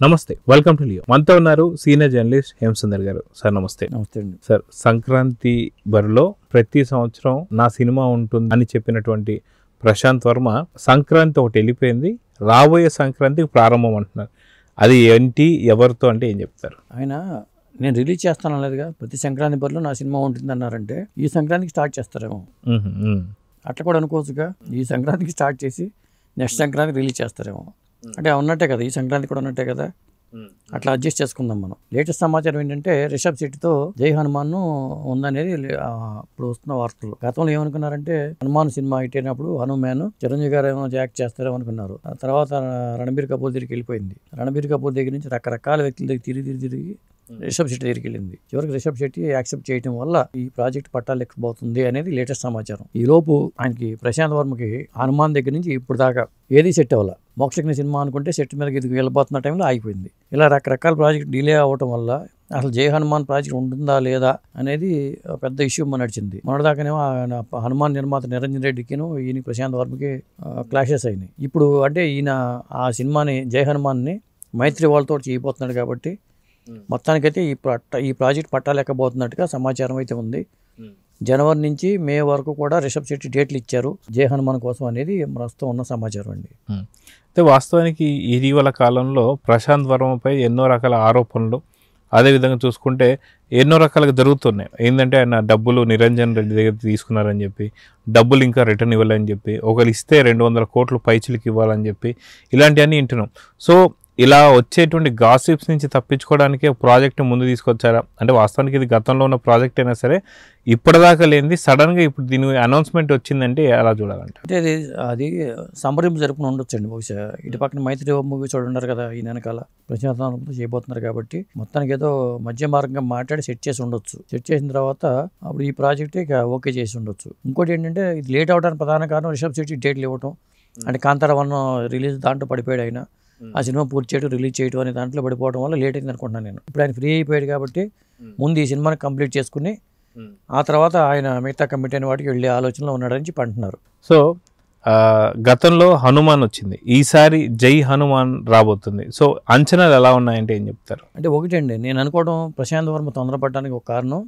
నమస్తే, welcome to Leo. మనతో ఉన్నారు సీనియర్ జర్నలిస్ట్ హేమసుందర్ గారు. సార్ నమస్తే. నమస్తే అండి. సార్, సంక్రాంతి బరిలో ప్రతి సంవత్సరం నా సినిమా ఉంటుంది అని చెప్పినటువంటి ప్రశాంత్ వర్మ సంక్రాంతి ఒకటి వెళ్ళిపోయింది, రాబోయే సంక్రాంతికి ప్రారంభం అంటున్నారు. అది ఏంటి, ఎవరితో అంటే ఏం చెప్తారు? ఆయన నేను రిలీజ్ చేస్తాను లేదుగా, ప్రతి సంక్రాంతి బరిలో నా సినిమా ఉంటుంది అన్నారంటే ఈ సంక్రాంతికి స్టార్ట్ చేస్తారేమో. అట్లా కూడా అనుకోవచ్చుగా, ఈ సంక్రాంతికి స్టార్ట్ చేసి నెక్స్ట్ సంక్రాంతికి రిలీజ్ చేస్తారేమో. అంటే ఉన్నట్టే కదా, ఈ సంక్రాంతి కూడా ఉన్నట్టే కదా, అట్లా అడ్జస్ట్ చేసుకుందాం మనం. లేటెస్ట్ సమాచారం ఏంటంటే రిషబ్ శెట్టితో జై హనుమాన్ ఉందనేది ఇప్పుడు వస్తున్న వార్తలు. గతంలో ఏమనుకున్నారంటే హనుమాన్ సినిమా హిట్ అయినప్పుడు హనుమాన్ చిరంజీవి గారు ఏమో యాక్ట్ చేస్తారేమో అనుకున్నారు. ఆ తర్వాత రణబీర్ కపూర్ దగ్గరికి వెళ్ళిపోయింది. రణబీర్ కపూర్ దగ్గర నుంచి రకరకాల వ్యక్తుల దగ్గర తిరిగి రిషబ్ శెట్టి దగ్గరికి వెళ్ళింది. చివరికి రిషబ్ శెట్టి యాక్సెప్ట్ చేయడం వల్ల ఈ ప్రాజెక్ట్ పట్టాలెక్కబోతుంది అనేది లేటెస్ట్ సమాచారం. ఈ లోపు ఆయనకి ప్రశాంత్ వర్మకి హనుమాన్ దగ్గర నుంచి ఇప్పుడు దాకా ఏది సెట్ అవ్వాల. మోక్షజ్ఞ సినిమా అనుకుంటే సెట్ మీదకి ఎదుగు వెళ్ళిపోతున్న టైంలో ఆగిపోయింది. ఇలా రకరకాల ప్రాజెక్ట్ డిలే అవ్వటం వల్ల అసలు జై హనుమాన్ ప్రాజెక్ట్ ఉంటుందా లేదా అనేది పెద్ద ఇష్యూ నడిచింది. మొన్నటిదాకానేమో హనుమాన్ నిర్మాత నిరంజన్ రెడ్డికిను ఈయన ప్రశాంత్ వర్మకి క్లాషెస్ అయినాయి. ఇప్పుడు అంటే ఈయన ఆ సినిమాని జై హనుమాన్ని మైత్రి వాళ్ళతో చేయబోతున్నాడు కాబట్టి మొత్తానికైతే ఈ ప్రాజెక్ట్ పట్టాలెక్కబోతున్నట్టుగా సమాచారం అయితే ఉంది. జనవరి నుంచి మే వరకు కూడా రిషబ్ శెట్టి డేట్లు ఇచ్చారు జై హనుమాన్ కోసం అనేది ప్రస్తుతం ఉన్న సమాచారం అండి. అయితే వాస్తవానికి ఇటీవల కాలంలో ప్రశాంత్ వర్మపై ఎన్నో రకాల ఆరోపణలు, అదేవిధంగా చూసుకుంటే ఎన్నో రకాలుగా జరుగుతున్నాయి. ఏంటంటే ఆయన డబ్బులు నిరంజన్ రెడ్డి దగ్గర తీసుకున్నారని చెప్పి, డబ్బులు ఇంకా రిటర్న్ ఇవ్వాలని చెప్పి, ఒకరు ఇస్తే 200 కోట్లు పైచిలకు ఇవ్వాలని చెప్పి, ఇలాంటివన్నీ వింటున్నాం. సో ఇలా వచ్చేటువంటి గాసిప్స్ నుంచి తప్పించుకోవడానికి ప్రాజెక్ట్ ముందు తీసుకొచ్చారా అంటే, వాస్తవానికి ఇది గతంలో ఉన్న ప్రాజెక్ట్ అయినా సరే ఇప్పటిదాకా లేనిది సడన్గా ఇప్పుడు దీని అనౌన్స్మెంట్ వచ్చిందంటే ఎలా చూడాలంటే? అంటే అది సంప్రదింపు జరుపుకుని ఉండొచ్చండి. బహుశా ఇటు పక్కన మైత్రి మూవీ చూడ ఉన్నారు కదా, ఈ వెనకాల ప్రశాంతంతో చేయబోతున్నారు కాబట్టి మొత్తానికి ఏదో మధ్య మార్గంగా మాట్లాడి సెట్ చేసి ఉండొచ్చు. సెట్ చేసిన తర్వాత అప్పుడు ఈ ప్రాజెక్ట్ ఇక ఓకే చేసి ఉండొచ్చు. ఇంకోటి ఏంటంటే ఇది లేట్ అవడానికి ప్రధాన కారణం రిషబ్ శెట్టి డేట్లు ఇవ్వటం. అంటే కాంతారా 1 రిలీజ్ దాంట్లో పడిపోయాడు ఆయన. ఆ సినిమా పూర్తి చేయడం, రిలీజ్ చేయడం అనే దాంట్లో పడిపోవడం వల్ల లేట్ అయింది అనుకుంటున్నాను నేను. ఇప్పుడు ఆయన ఫ్రీ అయిపోయాడు కాబట్టి ముందు ఈ సినిమాని కంప్లీట్ చేసుకుని ఆ తర్వాత ఆయన మిగతా కమిటీ అయిన వాటికి వెళ్ళే ఆలోచనలో ఉన్నాడని చెప్పి అంటున్నారు. సో గతంలో హనుమాన్ వచ్చింది, ఈసారి జై హనుమాన్ రాబోతుంది. సో అంచనాలు ఎలా ఉన్నాయంటే ఏం చెప్తారు? అంటే ఒకటండి, నేను అనుకోవడం ప్రశాంత్ వర్మ తొందరపడడానికి ఒక కారణం,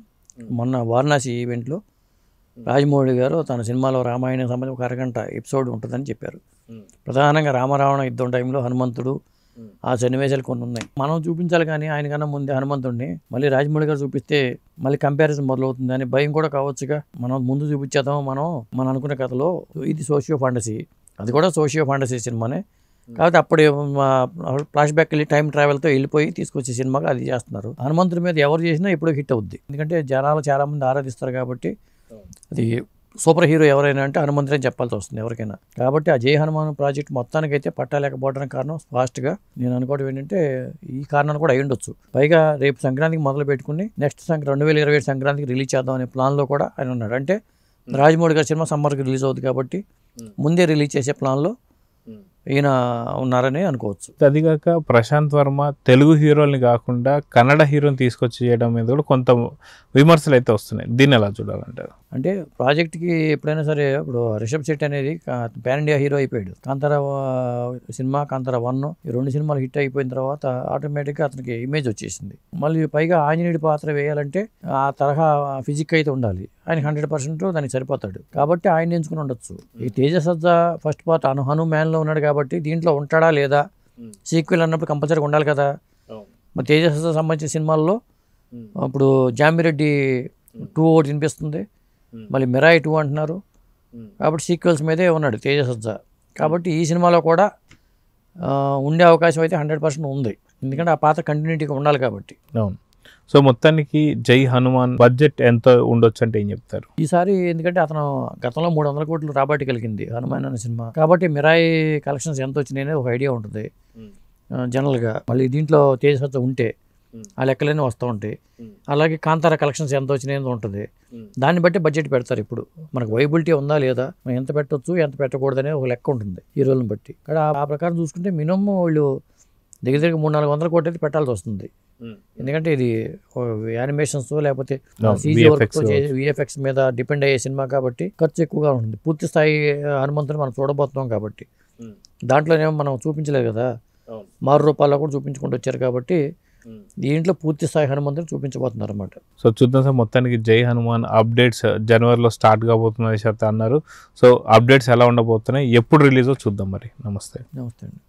మొన్న వారణాసి ఈవెంట్లో రాజమౌళి గారు తన సినిమాలో రామాయణం సంబంధించి ఒక అరగంట ఎపిసోడ్ ఉంటుందని చెప్పారు. ప్రధానంగా రామరావణ యుద్ధం టైంలో హనుమంతుడు ఆ సన్నివేశాలు కొన్ని ఉన్నాయి. మనం చూపించాలి కానీ ఆయనకన్నా ముందే హనుమంతుడిని మళ్ళీ రాజమౌళి గారు చూపిస్తే మళ్ళీ కంపారిజన్ మొదలవుతుంది అని భయం కూడా కావచ్చుగా. మనం ముందు చూపించేద్దాం మనం అనుకునే కథలో. ఇది సోషియో ఫాంటసీ, అది కూడా సోషియో ఫాంటసీ సినిమానే. కాబట్టి అప్పుడు ఫ్లాష్ బ్యాక్ వెళ్ళి టైం ట్రావెల్తో వెళ్ళిపోయి తీసుకొచ్చే సినిమాగా అది చేస్తున్నారు. హనుమంతుడి మీద ఎవరు చేసినా ఇప్పుడు హిట్ అవుద్ది, ఎందుకంటే జనాలు చాలామంది ఆరాధిస్తారు కాబట్టి. అది సూపర్ హీరో ఎవరైనా అంటే హనుమంతుడు అని చెప్పాల్సి వస్తుంది ఎవరికైనా. కాబట్టి ఆ జై హనుమాన్ ప్రాజెక్ట్ మొత్తానికైతే పట్టాలేకపోవడానికి కారణం ఫాస్ట్గా నేను అనుకోవడం ఏంటంటే ఈ కారణాలు కూడా అయి ఉండొచ్చు. పైగా రేపు సంక్రాంతికి మొదలు పెట్టుకుని నెక్స్ట్ 2027 సంక్రాంతికి రిలీజ్ చేద్దాం అనే ప్లాన్లో కూడా ఆయన ఉన్నాడు. అంటే రాజమౌళి గారి సినిమా సమ్మర్కి రిలీజ్ అవుతుంది కాబట్టి ముందే రిలీజ్ చేసే ప్లాన్లో ఈయన ఉన్నారని అనుకోవచ్చు. అదిగాక ప్రశాంత్ వర్మ తెలుగు హీరోల్ని కాకుండా కన్నడ హీరోని తీసుకొచ్చి చేయడం మీద కూడా కొంత విమర్శలు అయితే వస్తున్నాయి. దీన్ని ఎలా చూడాలంటారు? అంటే ప్రాజెక్ట్కి ఎప్పుడైనా సరే, ఇప్పుడు రిషబ్ శెట్టి అనేది పాన్ ఇండియా హీరో అయిపోయాడు. కాంతారా సినిమా, కాంతారా 1 ఈ 2 సినిమాలు హిట్ అయిపోయిన తర్వాత ఆటోమేటిక్గా అతనికి ఇమేజ్ వచ్చేసింది. మళ్ళీ పైగా ఆంజనేయుడి పాత్ర వేయాలంటే ఆ తరహా ఫిజిక్ అయితే ఉండాలి. ఆయన 100% దానికి సరిపోతాడు కాబట్టి ఆయన ఎంచుకుని ఉండొచ్చు. ఈ తేజసజ్జా ఫస్ట్ పార్ట్ హనుమాన్లో ఉన్నాడు కాబట్టి దీంట్లో ఉంటాడా లేదా, సీక్వెల్ అన్నప్పుడు కంపల్సరీగా ఉండాలి కదా. మరి తేజసజ్జా సంబంధించిన సినిమాల్లో ఇప్పుడు జామిరెడ్డి 2 ఒకటి వినిపిస్తుంది, మళ్ళీ మిరాయి 2 అంటున్నారు. కాబట్టి సీక్వెల్స్ మీదే ఉన్నాడు తేజసజ్జా. కాబట్టి ఈ సినిమాలో కూడా ఉండే అవకాశం అయితే 100% ఉంది, ఎందుకంటే ఆ పాత్ర కంటిన్యూటీగా ఉండాలి కాబట్టి. అవును. సో మొత్తానికి జై హనుమాన్ బడ్జెట్ ఎంత ఉండొచ్చు అంటే ఏం చెప్తారు ఈసారి? ఎందుకంటే అతను గతంలో 300 కోట్లు రాబట్టి కలిగింది హనుమాన్ అనే సినిమా కాబట్టి మిరాయి కలెక్షన్స్ ఎంత వచ్చినాయి ఒక ఐడియా ఉంటుంది జనరల్గా. మళ్ళీ దీంట్లో తేజసజ్జా ఉంటే ఆ లెక్కలన్నీ వస్తూ ఉంటాయి. అలాగే కాంతారా కలెక్షన్స్ ఎంత వచ్చినాయి ఉంటుంది, దాన్ని బట్టి బడ్జెట్ పెడతారు. ఇప్పుడు మనకు వైబిలిటీ ఉందా లేదా, ఎంత పెట్టవచ్చు ఎంత పెట్టకూడదు అనేది ఒక లెక్క ఉంటుంది హీరోలను బట్టి. ఇక్కడ ఆ ప్రకారం చూసుకుంటే మినిమం వాళ్ళు దగ్గర 300-400 కోట్లు అయితే పెట్టాల్సి వస్తుంది. ఎందుకంటే ఇది యానిమేషన్స్ లేకపోతే విఎఫ్ఎక్స్ మీద డిపెండ్ అయ్యే సినిమా కాబట్టి ఖర్చు ఎక్కువగా ఉంటుంది. పూర్తి స్థాయి హనుమంతుని మనం చూడబోతున్నాం కాబట్టి దాంట్లోనేమో మనం చూపించలేదు కదా. మారు రూపాల్లో కూడా చూపించుకుంటూ వచ్చారు కాబట్టి దీంట్లో పూర్తి స్థాయి హనుమంతుని చూపించబోతున్నారు అన్నమాట. సో చూద్దాం సార్, మొత్తానికి జై హనుమాన్ అప్డేట్స్ జనవరిలో స్టార్ట్ కాబోతున్నది శాత అన్నారు. సో అప్డేట్స్ ఎలా ఉండబోతున్నాయి, ఎప్పుడు రిలీజో చూద్దాం మరి. నమస్తే. నమస్తే అండి.